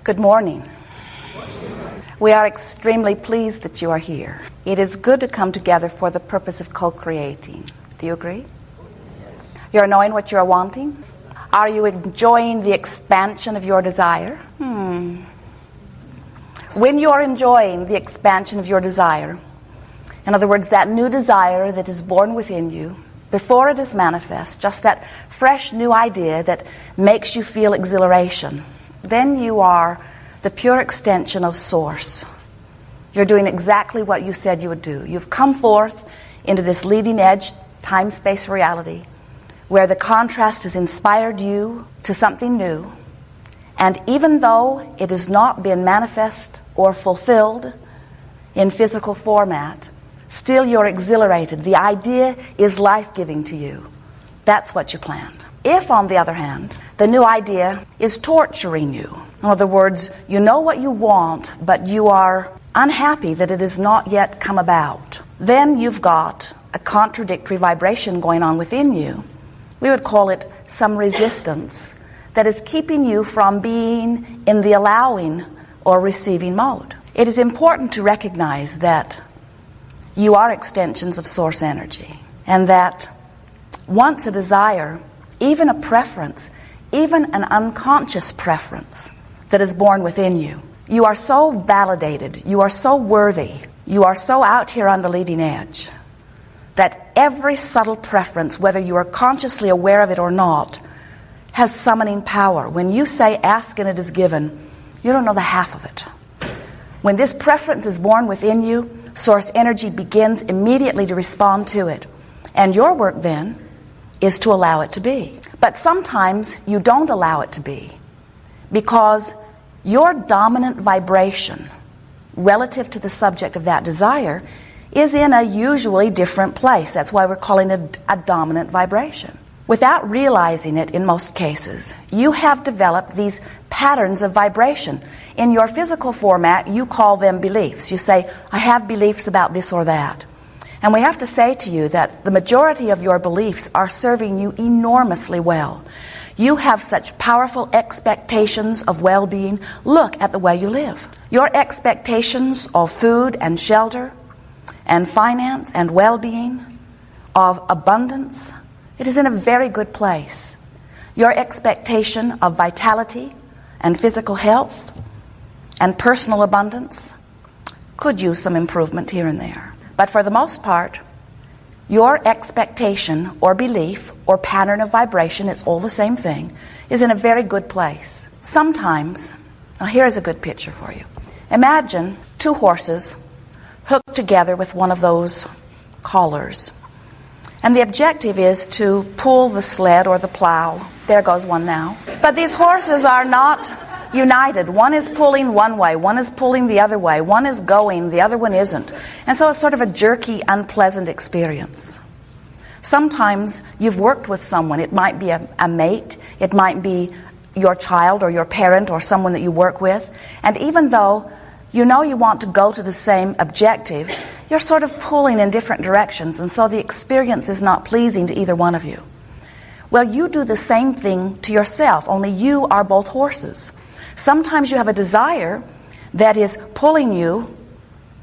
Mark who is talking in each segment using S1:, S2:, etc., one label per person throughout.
S1: Good morning. We are extremely pleased that you are here. It is good to come together for the purpose of co-creating. Do you agree? You're knowing what you're wanting? Are you enjoying the expansion of your desire? When you're enjoying the expansion of your desire, in other words, that new desire that is born within you, before it is manifest, just that fresh new idea that makes you feel exhilaration, then you are the pure extension of Source. You're doing exactly what you said you would do. You've come forth into this leading edge time-space reality where the contrast has inspired you to something new. And even though it has not been manifest or fulfilled in physical format, still you're exhilarated. The idea is life-giving to you. That's what you planned. If, on the other hand, the new idea is torturing you, in other words, you know what you want, but you are unhappy that it has not yet come about, then you've got a contradictory vibration going on within you. We would call it some resistance that is keeping you from being in the allowing or receiving mode. It is important to recognize that you are extensions of Source energy, and that once a desire, even a preference, even an unconscious preference that is born within you, you are so validated, you are so worthy, you are so out here on the leading edge, that every subtle preference, whether you are consciously aware of it or not, has summoning power. When you say ask and it is given, you don't know the half of it. When this preference is born within you, Source energy begins immediately to respond to it. And your work then is to allow it to be. But sometimes you don't allow it to be because your dominant vibration relative to the subject of that desire is in a usually different place. That's why we're calling it a dominant vibration. Without realizing it in most cases, you have developed these patterns of vibration. In your physical format, you call them beliefs. You say, I have beliefs about this or that. And we have to say to you that the majority of your beliefs are serving you enormously well. You have such powerful expectations of well-being. Look at the way you live. Your expectations of food and shelter and finance and well-being, of abundance, it is in a very good place. Your expectation of vitality and physical health and personal abundance could use some improvement here and there. But for the most part, your expectation or belief or pattern of vibration, it's all the same thing, is in a very good place. Sometimes, now here's a good picture for you. Imagine two horses hooked together with one of those collars. And the objective is to pull the sled or the plow. There goes one now. But these horses are not united. One is pulling one way, one is pulling the other way, one is going, the other one isn't. And so it's sort of a jerky, unpleasant experience. Sometimes you've worked with someone. It might be a mate, it might be your child or your parent or someone that you work with. And even though you know you want to go to the same objective, you're sort of pulling in different directions, and so the experience is not pleasing to either one of you. Well, you do the same thing to yourself, only you are both horses. Sometimes you have a desire that is pulling you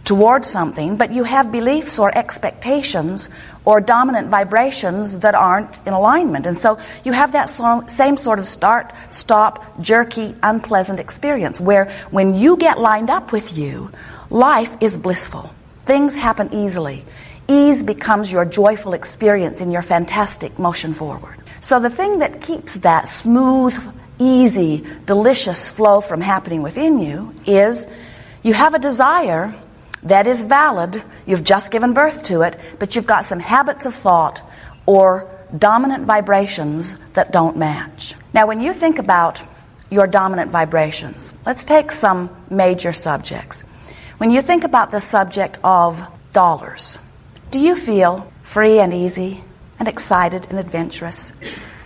S1: towards something, but you have beliefs or expectations or dominant vibrations that aren't in alignment. And so you have that same sort of start, stop, jerky, unpleasant experience where when you get lined up with you, life is blissful. Things happen easily. Ease becomes your joyful experience in your fantastic motion forward. So the thing that keeps that smooth, easy, delicious flow from happening within you is you have a desire that is valid. You've just given birth to it, but you've got some habits of thought or dominant vibrations that don't match. Now, when you think about your dominant vibrations, let's take some major subjects. When you think about the subject of dollars, do you feel free and easy and excited and adventurous?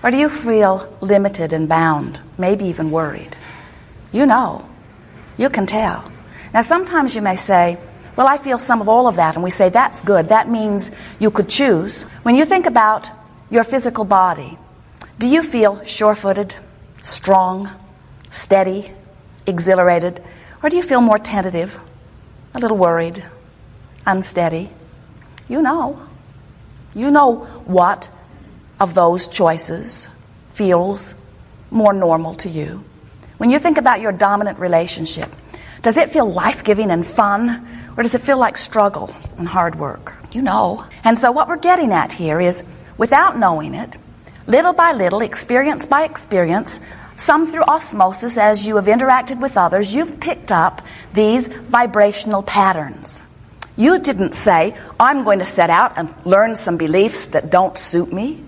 S1: Or do you feel limited and bound, maybe even worried? You know. You can tell. Now, sometimes you may say, well, I feel some of all of that, and we say, that's good. That means you could choose. When you think about your physical body, do you feel sure-footed, strong, steady, exhilarated, or do you feel more tentative, a little worried, unsteady? You know. You know what of those choices feels more normal to you. When you think about your dominant relationship, does it feel life-giving and fun, or does it feel like struggle and hard work? You know. And so what we're getting at here is, without knowing it, little by little, experience by experience, some through osmosis as you have interacted with others, you've picked up these vibrational patterns. You didn't say, I'm going to set out and learn some beliefs that don't suit me.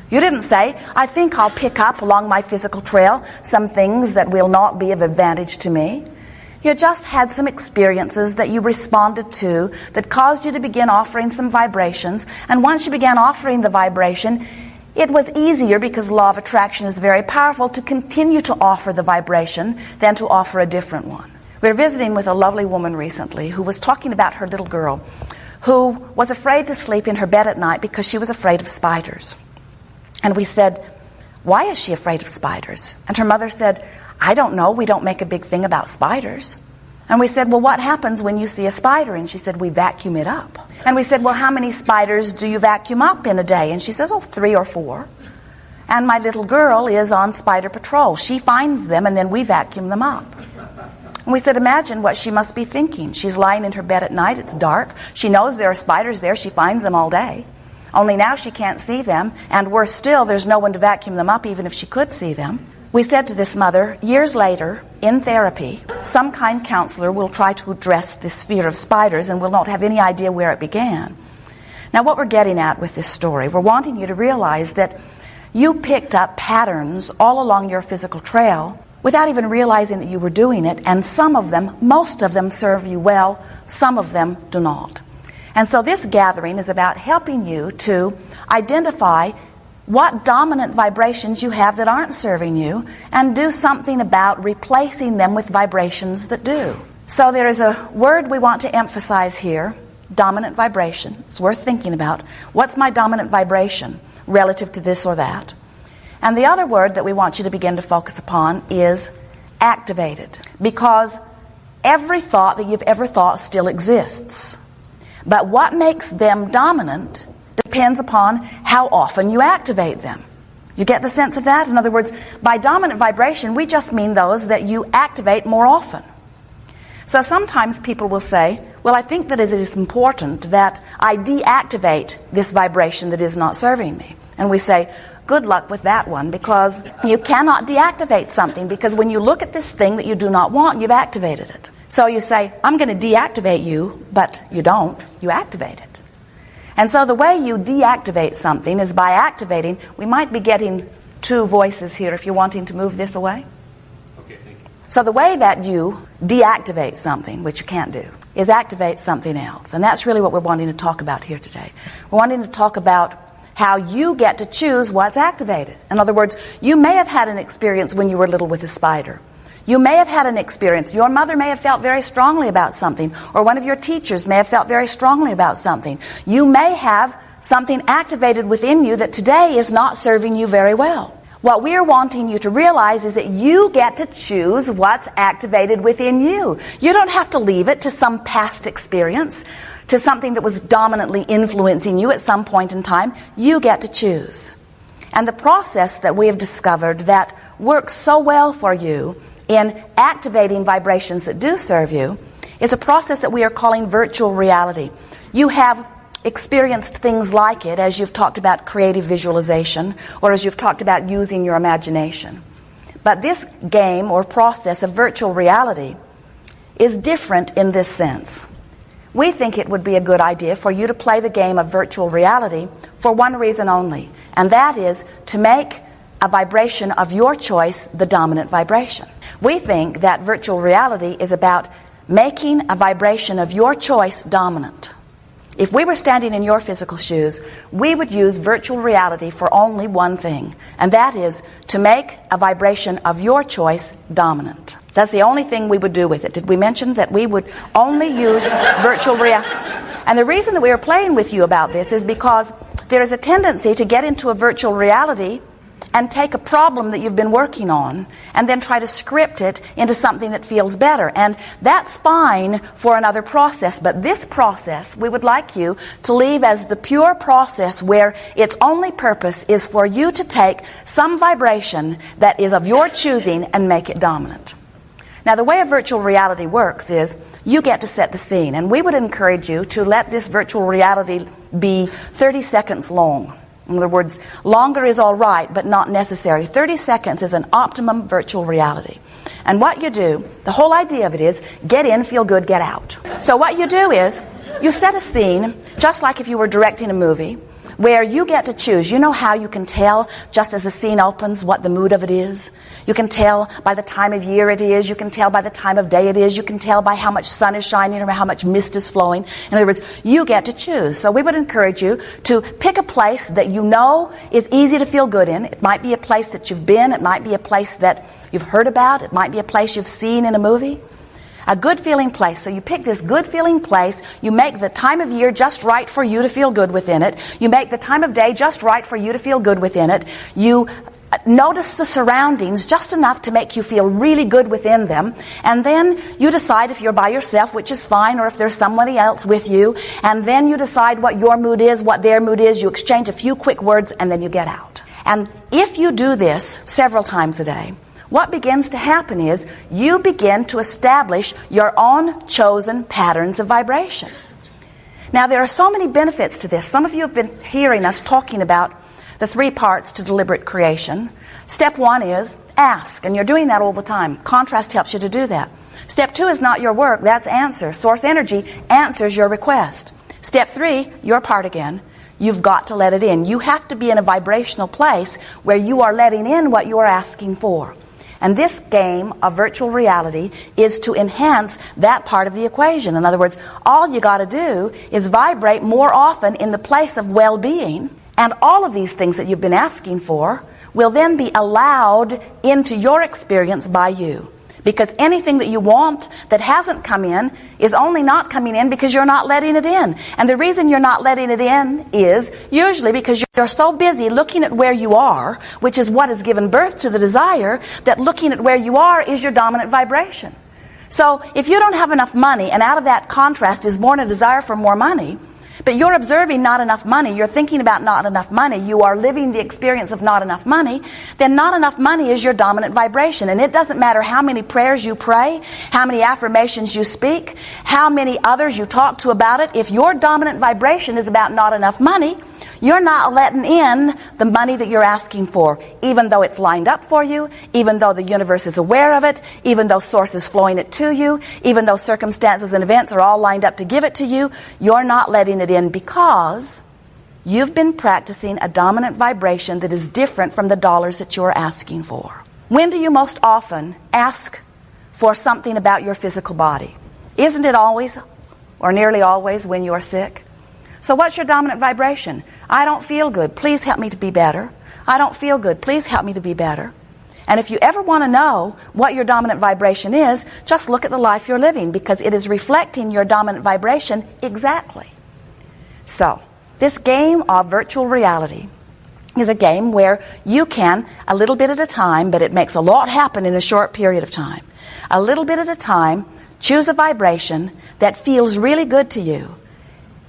S1: You didn't say, I think I'll pick up along my physical trail some things that will not be of advantage to me. You just had some experiences that you responded to that caused you to begin offering some vibrations. And once you began offering the vibration, it was easier, because law of attraction is very powerful, to continue to offer the vibration than to offer a different one. We were visiting with a lovely woman recently who was talking about her little girl who was afraid to sleep in her bed at night because she was afraid of spiders. And we said, why is she afraid of spiders? And her mother said, I don't know. We don't make a big thing about spiders. And we said, well, what happens when you see a spider? And she said, we vacuum it up. And we said, well, how many spiders do you vacuum up in a day? And she says, 3 or 4. And my little girl is on spider patrol. She finds them and then we vacuum them up. And we said, imagine what she must be thinking. She's lying in her bed at night. It's dark. She knows there are spiders there. She finds them all day. Only now she can't see them. And worse still, there's no one to vacuum them up even if she could see them. We said to this mother, years later, in therapy, some kind counselor will try to address this fear of spiders and will not have any idea where it began. Now, what we're getting at with this story, we're wanting you to realize that you picked up patterns all along your physical trail without even realizing that you were doing it, and some of them, most of them, serve you well, some of them do not. And so this gathering is about helping you to identify what dominant vibrations you have that aren't serving you, and do something about replacing them with vibrations that do. So there is a word we want to emphasize here, dominant vibration. It's worth thinking about. What's my dominant vibration relative to this or that? And the other word that we want you to begin to focus upon is activated, because every thought that you've ever thought still exists. But what makes them dominant depends upon how often you activate them. You get the sense of that? In other words, by dominant vibration, we just mean those that you activate more often. So sometimes people will say, well, I think that it is important that I deactivate this vibration that is not serving me. And we say, good luck with that one, because you cannot deactivate something, because when you look at this thing that you do not want, you've activated it. So you say, I'm going to deactivate you, but you don't. You activate it. And so the way you deactivate something is by activating. We might be getting 2 voices here if you're wanting to move this away.
S2: Okay, thank you.
S1: So the way that you deactivate something, which you can't do, is activate something else. And that's really what we're wanting to talk about here today. We're wanting to talk about how you get to choose what's activated. In other words, you may have had an experience when you were little with a spider. You may have had an experience. Your mother may have felt very strongly about something, or one of your teachers may have felt very strongly about something. You may have something activated within you that today is not serving you very well. What we're wanting you to realize is that you get to choose what's activated within you. You don't have to leave it to some past experience, to something that was dominantly influencing you at some point in time. You get to choose. And the process that we have discovered that works so well for you in activating vibrations that do serve you is a process that we are calling virtual reality. You have experienced things like it as you've talked about creative visualization, or as you've talked about using your imagination. But this game or process of virtual reality is different in this sense. We think it would be a good idea for you to play the game of virtual reality for one reason only, and that is to make a vibration of your choice the dominant vibration. We think that virtual reality is about making a vibration of your choice dominant. If we were standing in your physical shoes, we would use virtual reality for only one thing, and that is to make a vibration of your choice dominant. That's the only thing we would do with it. Did we mention that we would only use virtual reality? And the reason that we are playing with you about this is because there is a tendency to get into a virtual reality and take a problem that you've been working on and then try to script it into something that feels better. And that's fine for another process, but this process we would like you to leave as the pure process where its only purpose is for you to take some vibration that is of your choosing and make it dominant. Now, the way a virtual reality works is you get to set the scene, and we would encourage you to let this virtual reality be 30 seconds long. In other words, longer is all right, but not necessary. 30 seconds is an optimum virtual reality. And what you do, the whole idea of it is get in, feel good, get out. So what you do is you set a scene, just like if you were directing a movie, where you get to choose. You know how you can tell just as the scene opens what the mood of it is? You can tell by the time of year it is. You can tell by the time of day it is. You can tell by how much sun is shining or how much mist is flowing. In other words, you get to choose. So we would encourage you to pick a place that you know is easy to feel good in. It might be a place that you've been. It might be a place that you've heard about. It might be a place you've seen in a movie. A good feeling place. So you pick this good feeling place. You make the time of year just right for you to feel good within it. You make the time of day just right for you to feel good within it. You notice the surroundings just enough to make you feel really good within them. And then you decide if you're by yourself, which is fine, or if there's somebody else with you. And then you decide what your mood is, what their mood is. You exchange a few quick words, and then you get out. And if you do this several times a day, what begins to happen is you begin to establish your own chosen patterns of vibration. Now, there are so many benefits to this. Some of you have been hearing us talking about the 3 parts to deliberate creation. Step 1 is ask, and you're doing that all the time. Contrast helps you to do that. Step 2 is not your work, that's answer. Source energy answers your request. Step 3, your part again. You've got to let it in. You have to be in a vibrational place where you are letting in what you are asking for. And this game of virtual reality is to enhance that part of the equation. In other words, all you got to do is vibrate more often in the place of well-being, and all of these things that you've been asking for will then be allowed into your experience by you. Because anything that you want that hasn't come in is only not coming in because you're not letting it in. And the reason you're not letting it in is usually because you're so busy looking at where you are, which is what has given birth to the desire, that looking at where you are is your dominant vibration. So if you don't have enough money, and out of that contrast is born a desire for more money, but you're observing not enough money, you're thinking about not enough money, you are living the experience of not enough money, then not enough money is your dominant vibration. And it doesn't matter how many prayers you pray, how many affirmations you speak, how many others you talk to about it. If your dominant vibration is about not enough money, you're not letting in the money that you're asking for, even though it's lined up for you, even though the universe is aware of it, even though source is flowing it to you, even though circumstances and events are all lined up to give it to you. You're not letting it in because you've been practicing a dominant vibration that is different from the dollars that you're asking for. When do you most often ask for something about your physical body? Isn't it always, or nearly always, when you are sick? So what's your dominant vibration? I don't feel good. Please help me to be better. I don't feel good. Please help me to be better. And if you ever want to know what your dominant vibration is, just look at the life you're living, because it is reflecting your dominant vibration exactly. So, this game of virtual reality is a game where you can, a little bit at a time, but it makes a lot happen in a short period of time. A little bit at a time, choose a vibration that feels really good to you.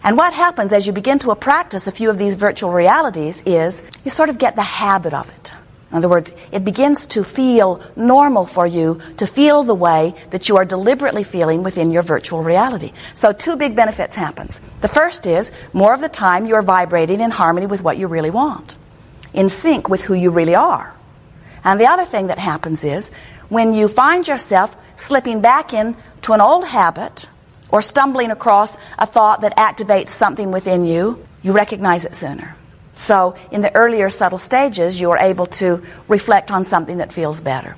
S1: And what happens as you begin to practice a few of these virtual realities is you sort of get the habit of it. In other words, it begins to feel normal for you to feel the way that you are deliberately feeling within your virtual reality. So 2 big benefits happens. The first is, more of the time you're vibrating in harmony with what you really want, in sync with who you really are. And the other thing that happens is, when you find yourself slipping back into an old habit, or stumbling across a thought that activates something within you, you recognize it sooner. So in the earlier subtle stages, you are able to reflect on something that feels better.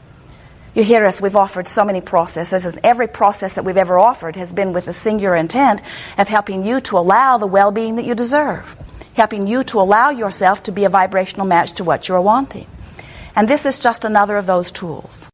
S1: You hear us, we've offered so many processes, and every process that we've ever offered has been with the singular intent of helping you to allow the well-being that you deserve, helping you to allow yourself to be a vibrational match to what you're wanting. And this is just another of those tools.